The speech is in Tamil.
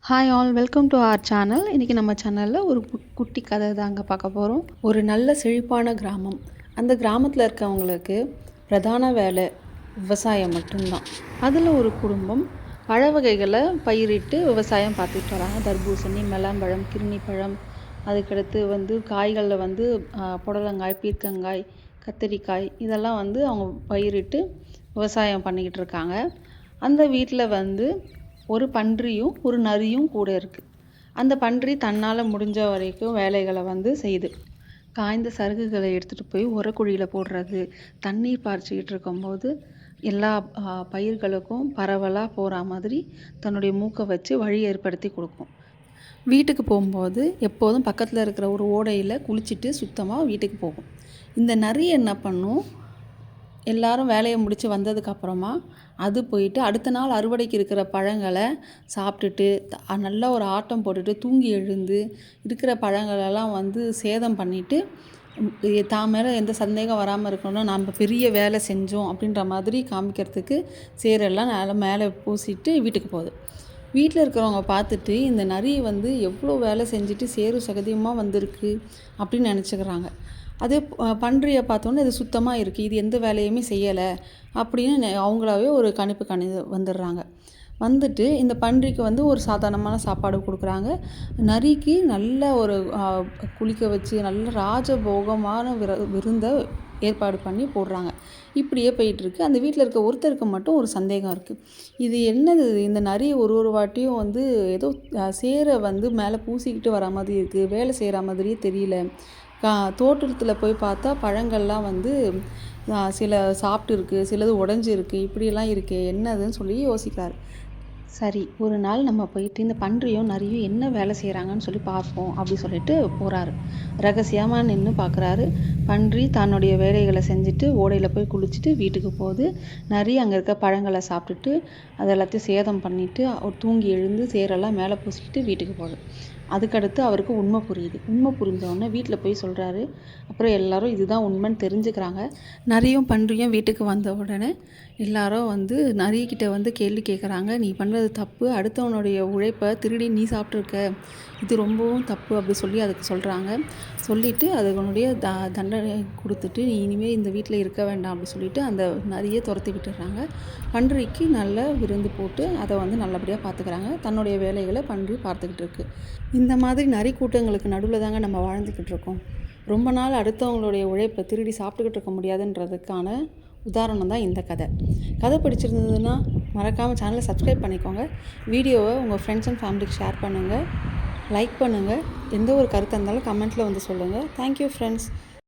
Hi all welcome to our channel. இன்றைக்கி நம்ம சேனலில் ஒரு குட்டி கதை தாங்க பார்க்க போகிறோம். ஒரு நல்ல செழிப்பான கிராமம். அந்த கிராமத்தில் இருக்கவங்களுக்கு பிரதான வேலை விவசாயம் மட்டும்தான். அதில் ஒரு குடும்பம் பழ வகைகளை பயிரிட்டு விவசாயம் பார்த்துட்டு வராங்க. தர்பூசணி, மெலாம்பழம், கிர்ணிப்பழம், அதுக்கடுத்து காய்களில் புடலங்காய், பீர்க்கங்காய், கத்திரிக்காய் இதெல்லாம் அவங்க பயிரிட்டு விவசாயம் பண்ணிக்கிட்டு இருக்காங்க. அந்த வீட்டில் ஒரு பன்றியும் ஒரு நரியும் கூட இருக்குது. அந்த பன்றி தன்னால் முடிஞ்ச வரைக்கும் வேலைகளை செய்யுது. காய்ந்த சருகுகளை எடுத்துகிட்டு போய் உரக்குழியில் போடுறது, தண்ணீர் பாய்ச்சிக்கிட்டு இருக்கும்போது எல்லா பயிர்களுக்கும் பரவலாக போகிற மாதிரி தன்னுடைய மூக்கை வச்சு வழி ஏற்படுத்தி கொடுக்கும். வீட்டுக்கு போகும்போது எப்போதும் பக்கத்தில் இருக்கிற ஒரு ஓடையில் குளிச்சுட்டு சுத்தமாக வீட்டுக்கு போகும். இந்த நரி என்ன பண்ணும், எல்லாரும் வேலையை முடித்து வந்ததுக்கப்புறமா அது போயிட்டு அடுத்த நாள் அறுவடைக்கு இருக்கிற பழங்களை சாப்பிட்டுட்டு நல்லா ஒரு ஆட்டம் போட்டுட்டு தூங்கி எழுந்து இருக்கிற பழங்களெல்லாம் சேதம் பண்ணிவிட்டு தான் மேலே எந்த சந்தேகம் வராமல் இருக்கணும்னா நம்ம பெரிய வேலை செஞ்சோம் அப்படின்ற மாதிரி காமிக்கிறதுக்கு சேரெல்லாம் மேலே பூசிட்டு வீட்டுக்கு போகுது. வீட்டில் இருக்கிறவங்க பார்த்துட்டு இந்த நரி எவ்வளோ வேலை செஞ்சுட்டு சேரு சகதியமாக வந்திருக்கு அப்படின்னு நினச்சிக்கிறாங்க. அதே பன்றியை பார்த்தோன்னே இது சுத்தமாக இருக்குது, இது எந்த வேலையுமே செய்யலை அப்படின்னு அவங்களாவே ஒரு கணிப்பு வந்துடுறாங்க. வந்துட்டு இந்த பன்றிக்கு ஒரு சாதாரணமான சாப்பாடு கொடுக்குறாங்க. நரிக்கு நல்ல ஒரு குளிக்க வச்சு நல்ல ராஜபோகமான விருந்தை ஏற்பாடு பண்ணி போடுறாங்க. இப்படியே போயிட்டுருக்கு. அந்த வீட்டில் இருக்க ஒருத்தருக்கு மட்டும் ஒரு சந்தேகம் இருக்குது. இது என்னது, இந்த நரி ஒரு வாட்டியும் ஏதோ சேரை மேலே பூசிக்கிட்டு வர மாதிரி இருக்குது, வேலை செய்கிற மாதிரியே தெரியல. தோட்டத்தில் போய் பார்த்தா பழங்கள்லாம் சில சாப்பிட்டு இருக்குது, சிலது உடஞ்சிருக்கு, இப்படியெல்லாம் இருக்கே என்னதுன்னு சொல்லி யோசிக்கிறாரு. சரி, ஒரு நாள் நம்ம போயிட்டு இந்த பன்றியும் நரியும் என்ன வேலை செய்கிறாங்கன்னு சொல்லி பார்ப்போம் அப்படி சொல்லிட்டு போகிறாரு. ரகசியமாக நின்று பார்க்குறாரு. பன்றி தன்னுடைய வேலைகளை செஞ்சுட்டு ஓடையில் போய் குளிச்சுட்டு வீட்டுக்கு போகுது. நரி அங்கே இருக்க பழங்களை சாப்பிட்டுட்டு அது எல்லாத்தையும் சேதம் பண்ணிவிட்டு அவர் தூங்கி எழுந்து சேரெல்லாம் மேலே பூசிக்கிட்டு வீட்டுக்கு போகுது. அதுக்கடுத்து அவருக்கு உண்மை புரியுது. உண்மை புரிஞ்சோடனே வீட்டில் போய் சொல்கிறாரு. அப்புறம் எல்லாரும் இதுதான் உண்மைன்னு தெரிஞ்சுக்கிறாங்க. நரியும் பன்றியும் வீட்டுக்கு வந்த உடனே எல்லாரும் நரிக்கிட்ட கேள்வி கேட்குறாங்க. நீ பண்ணுறது தப்பு, அடுத்தவனுடைய உழைப்பை திருடி நீ சாப்பிட்ருக்க, இது ரொம்பவும் தப்பு அப்படி சொல்லி அதுக்கு சொல்கிறாங்க. சொல்லிவிட்டு அதுனுடைய தண்டனை கொடுத்துட்டு நீ இனிமேல் இந்த வீட்டில் இருக்க வேண்டாம் அப்படி சொல்லிவிட்டு அந்த நரியை துரத்தி விட்டுடுறாங்க. பன்றிக்கு நல்ல விருந்து போட்டு அதை நல்லபடியாக பார்த்துக்கிறாங்க. தன்னுடைய வேலைகளை பன்றி பார்த்துக்கிட்டு இருக்கு. இந்த மாதிரி நரி கூட்டங்களுக்கு நடுவில் தாங்க நம்ம வாழ்ந்துக்கிட்டு இருக்கோம். ரொம்ப நாள் அடுத்தவங்களுடைய உழைப்பை திருடி சாப்பிட்டுக்கிட்டு இருக்க முடியாதுன்றதுக்கான உதாரணம் தான் இந்த கதை. கதை பிடிச்சிருந்ததுன்னா மறக்காமல் சேனலை சப்ஸ்கிரைப் பண்ணிக்கோங்க. வீடியோவை உங்கள் ஃப்ரெண்ட்ஸ் அண்ட் ஃபேமிலிக்கு ஷேர் பண்ணுங்கள், லைக் பண்ணுங்கள். எந்த ஒரு கருத்தாக இருந்தாலும் கமெண்ட்டில் சொல்லுங்கள். Thank you friends.